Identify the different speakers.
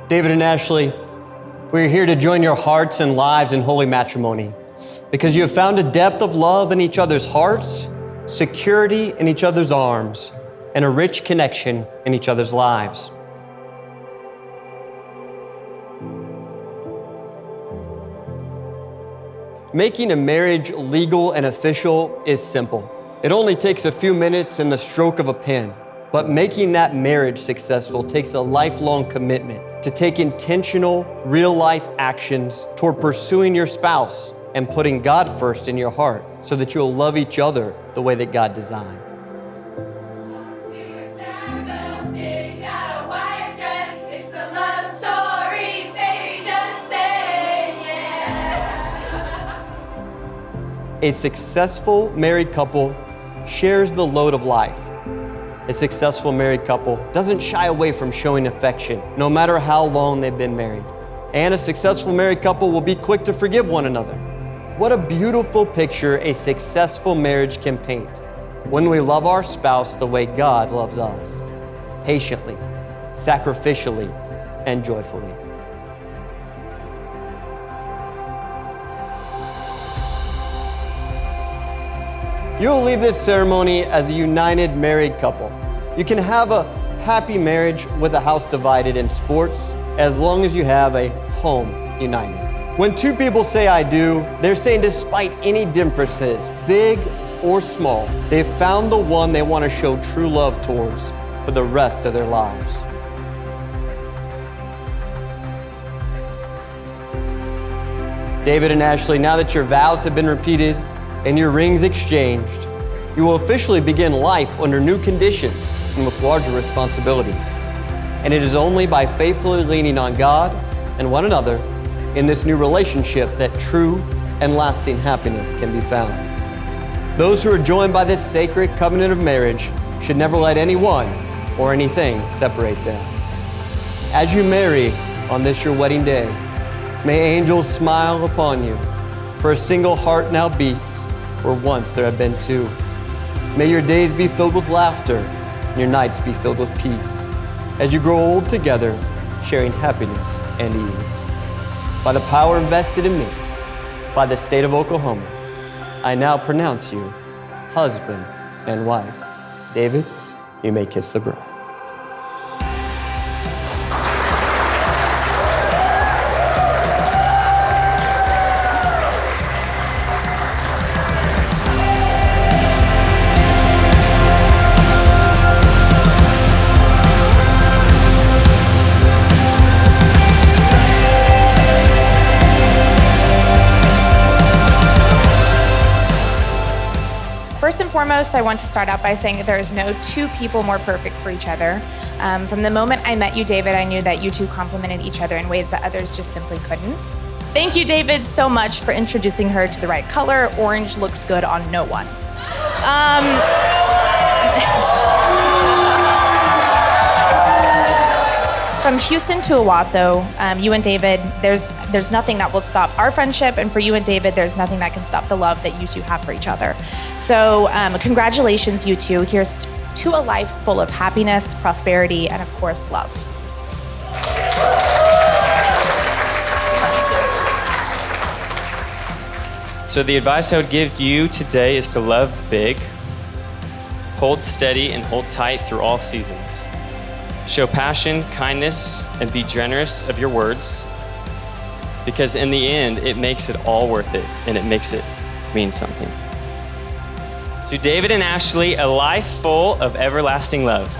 Speaker 1: David and Ashley, we're here to join your hearts and lives in holy matrimony because you have found a depth of love in each other's hearts, security in each other's arms, and a rich connection in each other's lives. Making a marriage legal and official is simple. It only takes a few minutes and the stroke of a pen. But making that marriage successful takes a lifelong commitment to take intentional, real-life actions toward pursuing your spouse and putting God first in your heart so that you'll love each other the way that God designed. A successful married couple shares the load of life. A successful married couple doesn't shy away from showing affection, no matter how long they've been married. And a successful married couple will be quick to forgive one another. What a beautiful picture a successful marriage can paint when we love our spouse the way God loves us, patiently, sacrificially, and joyfully. You'll leave this ceremony as a united married couple. You can have a happy marriage with a house divided in sports as long as you have a home united. When two people say I do, they're saying despite any differences, big or small, they've found the one they want to show true love towards for the rest of their lives. David and Ashley, now that your vows have been repeated and your rings exchanged, you will officially begin life under new conditions and with larger responsibilities. And it is only by faithfully leaning on God and one another in this new relationship that true and lasting happiness can be found. Those who are joined by this sacred covenant of marriage should never let anyone or anything separate them. As you marry on this your wedding day, may angels smile upon you, for a single heart now beats where once there have been two. May your days be filled with laughter and your nights be filled with peace as you grow old together, sharing happiness and ease. By the power invested in me by the state of Oklahoma, I now pronounce you husband and wife. David, you may kiss the bride.
Speaker 2: First and foremost, I want to start out by saying that there is no two people more perfect for each other. From the moment I met you, David, I knew that you two complemented each other in ways that others just simply couldn't. Thank you, David, so much for introducing her to the right color. Orange looks good on no one. From Houston to Owasso, you and David, there's nothing that will stop our friendship, and for you and David, there's nothing that can stop the love that you two have for each other. So congratulations, you two. Here's to a life full of happiness, prosperity, and of course, love.
Speaker 3: So the advice I would give to you today is to love big, hold steady, and hold tight through all seasons. Show passion, kindness, and be generous of your words, because in the end, it makes it all worth it, and it makes it mean something. To David and Ashley, a life full of everlasting love.